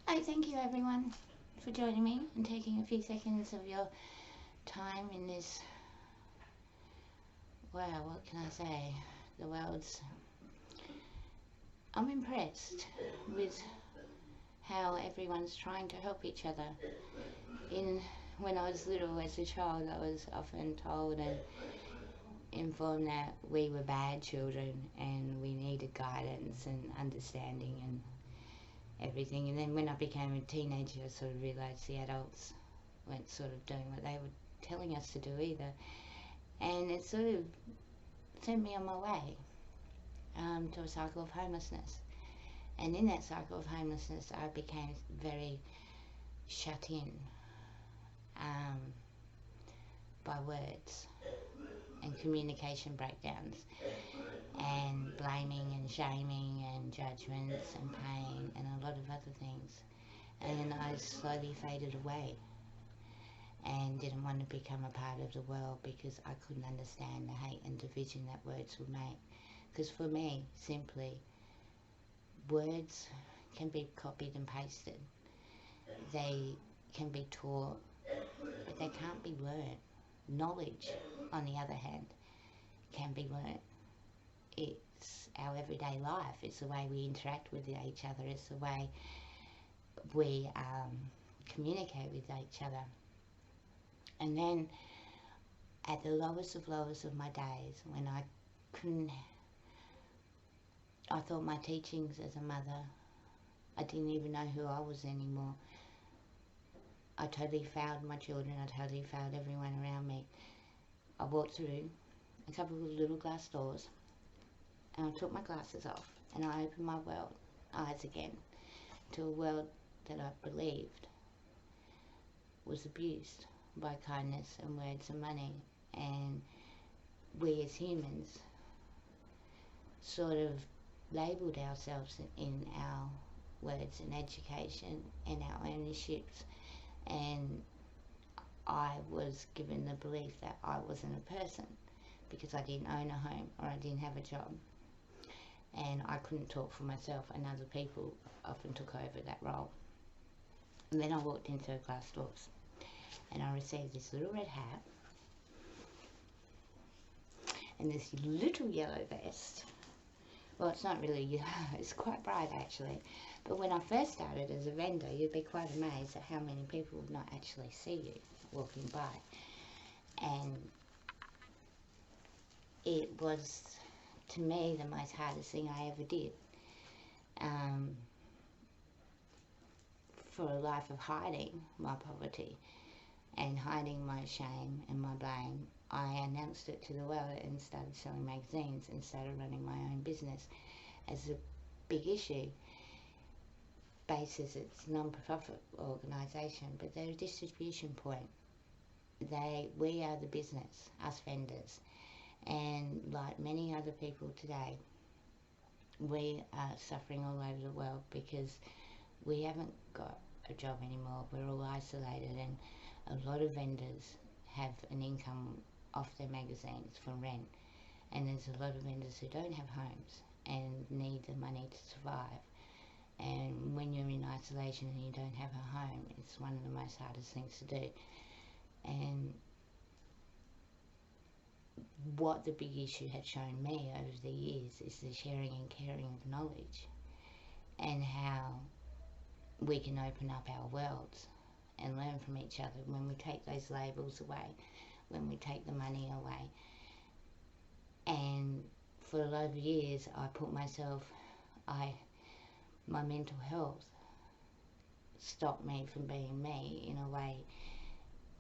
Thank you everyone for joining me and taking a few seconds of your time in this, wow, what can I say? The world's, I'm impressed with how everyone's trying to help each other. When I was little as a child, I was often told and informed that we were bad children and we needed guidance and understanding and everything. And then when I became a teenager, I sort of realised the adults weren't sort of doing what they were telling us to do either. And it sort of sent me on my way to a cycle of homelessness. And in that cycle of homelessness, I became very shut in um, by words and communication breakdowns and blaming and shaming and judgments and pain and a lot of other things. And I slowly faded away and didn't want to become a part of the world because I couldn't understand the hate and division that words would make. Because for me, simply, words can be copied and pasted. They can be taught, but they can't be learned. Knowledge, on the other hand, can be learned. It's our everyday life. It's the way we interact with each other. It's the way we communicate with each other. And then at the lowest of my days, when I thought my teachings as a mother, I didn't even know who I was anymore. I totally failed my children. I totally failed everyone around me. I walked through a couple of little glass doors and I took my glasses off and I opened my eyes again to a world that I believed was abused by kindness and words and money. And we as humans sort of labelled ourselves in our words and education and our ownerships, and I was given the belief that I wasn't a person because I didn't own a home or I didn't have a job, and I couldn't talk for myself, and other people often took over that role. And then I walked into a glass doors and I received this little red hat and this little yellow vest. Well, it's not really yellow, it's quite bright actually. But when I first started as a vendor, you'd be quite amazed at how many people would not actually see you walking by. And it was, to me, the most hardest thing I ever did. For a life of hiding my poverty and hiding my shame and my blame, I announced it to the world and started selling magazines and started running my own business as a big issue. Basis, it's a non-profit organisation, but they're a distribution point. We are the business, us vendors, and like many other people today, we are suffering all over the world because we haven't got a job anymore. We're all isolated, and a lot of vendors have an income off their magazines from rent, and there's a lot of vendors who don't have homes and need the money to survive. And when you're in isolation and you don't have a home, it's one of the most hardest things to do. And what the big issue had shown me over the years is the sharing and caring of knowledge, and how we can open up our worlds and learn from each other when we take those labels away, when we take the money away. And for a lot of years I put myself, my mental health stopped me from being me in a way,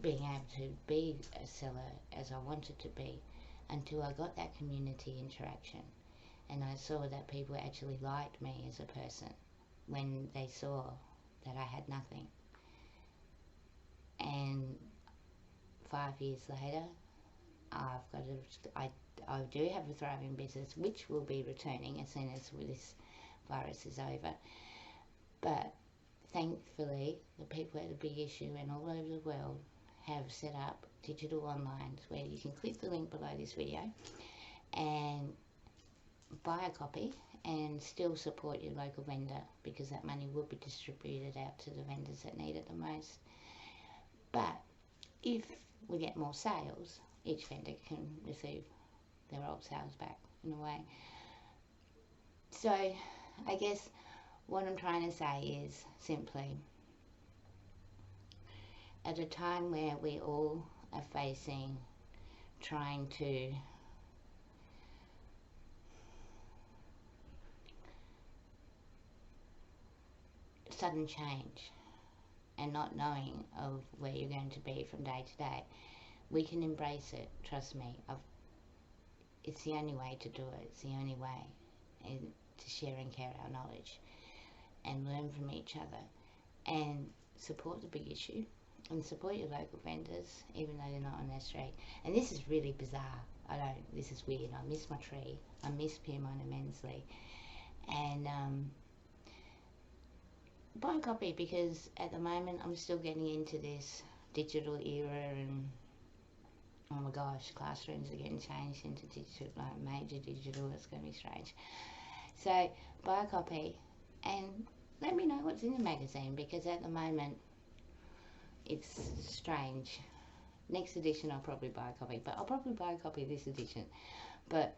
being able to be a seller as I wanted to be, until I got that community interaction and I saw that people actually liked me as a person when they saw that I had nothing. And 5 years later, I do have a thriving business which will be returning as soon as this virus is over. But thankfully, the people at the Big Issue and all over the world have set up digital onlines where you can click the link below this video and buy a copy and still support your local vendor, because that money will be distributed out to the vendors that need it the most. But if we get more sales, each vendor can receive their old sales back in a way. So I guess what I'm trying to say is simply, at a time where we all are facing trying to sudden change and not knowing of where you're going to be from day to day, we can embrace it. Trust me, it's the only way to do it. It's the only way, and to share and care our knowledge and learn from each other and support the big issue and support your local vendors, even though they're not on their street. And this is really bizarre. This is weird. I miss my tree. I miss Pyrmont immensely. And buy a copy, because at the moment I'm still getting into this digital era, and oh my gosh, classrooms are getting changed into digital, like major digital. It's going to be strange. So buy a copy and let me know what's in the magazine, because at the moment it's strange. Next edition I'll probably buy a copy, but I'll probably buy a copy of this edition. But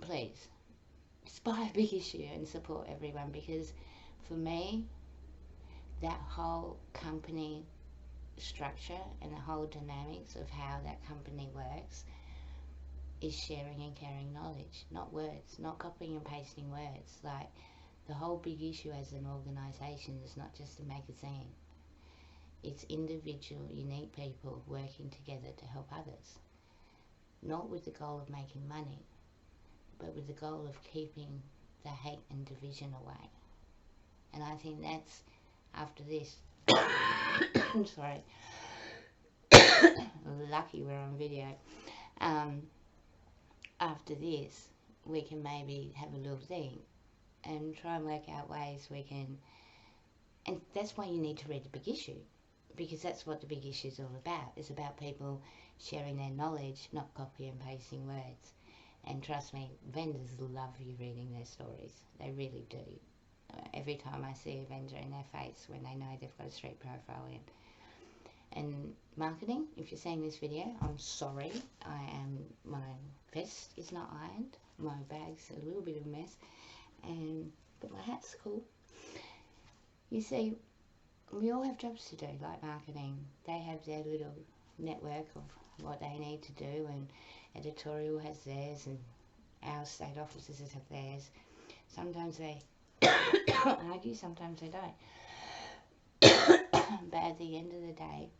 please, just buy a big issue and support everyone, because for me, that whole company structure and the whole dynamics of how that company works is sharing and caring knowledge, not words, not copying and pasting words. Like, the whole big issue as an organisation is not just a magazine. It's individual, unique people working together to help others, not with the goal of making money, but with the goal of keeping the hate and division away. And I think that's, after this, I'm sorry, lucky we're on video. After this, we can maybe have a little think and try and work out ways we can, and that's why you need to read the big issue, because that's what the big issue is all about. It's about people sharing their knowledge, not copy and pasting words. And trust me, vendors love you reading their stories. They really do. Every time I see a vendor in their face when they know they've got a street profile in. And marketing, if you're seeing this video, I'm sorry. My vest is not ironed. My bag's a little bit of a mess. But my hat's cool. You see, we all have jobs to do, like marketing. They have their little network of what they need to do, and editorial has theirs, and our state officers have theirs. Sometimes they argue, sometimes they don't. But at the end of the day,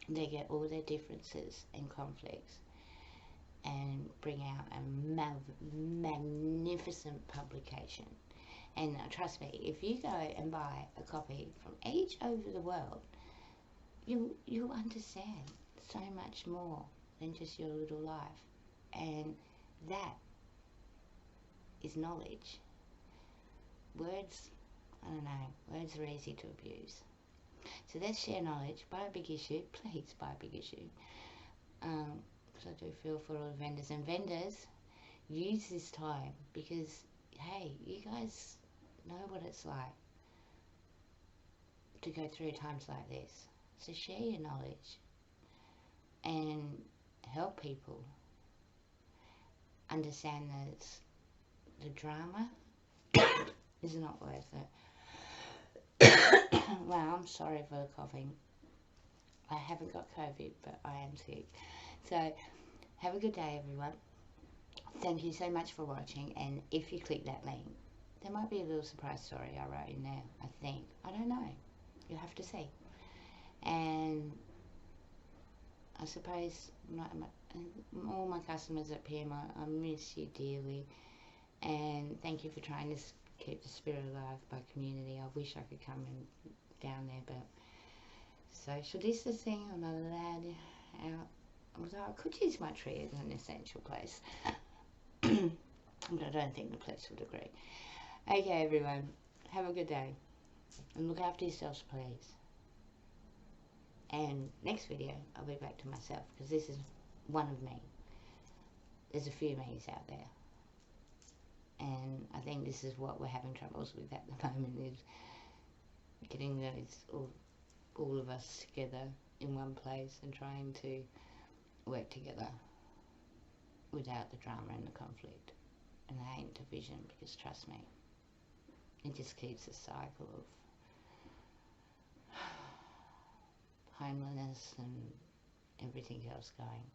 they get all their differences and conflicts and bring out a magnificent publication. And trust me, if you go and buy a copy from each over the world, you'll understand so much more than just your little life. And that is knowledge. Words, I don't know, words are easy to abuse. So let's share knowledge. Buy a big issue. Please buy a big issue. Because I do feel for all the vendors. And vendors, use this time, because, hey, you guys know what it's like to go through times like this. So share your knowledge and help people understand that the drama is not worth it. Well, I'm sorry for the coughing. I haven't got COVID, but I am sick. So have a good day, everyone. Thank you so much for watching. And if you click that link, there might be a little surprise story I wrote in there, I think. I don't know. You'll have to see. And I suppose all my customers at Pyrmont, I miss you dearly. And thank you for trying to keep the spirit alive by community. I wish I could come and down there, but social distancing, I'm not allowed out. Although I could use my tree as an essential place. But I don't think the police would agree. Okay, everyone, have a good day. And look after yourselves, please. And next video, I'll be back to myself, because this is one of me. There's a few me's out there. And I think this is what we're having troubles with at the moment, is getting those all of us together in one place and trying to work together without the drama and the conflict and the hate and division, because trust me, it just keeps a cycle of homelessness and everything else going.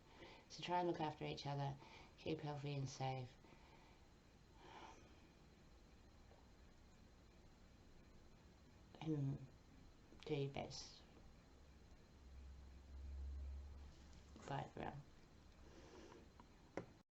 So try and look after each other, keep healthy and safe, and do your best. Bye, everyone.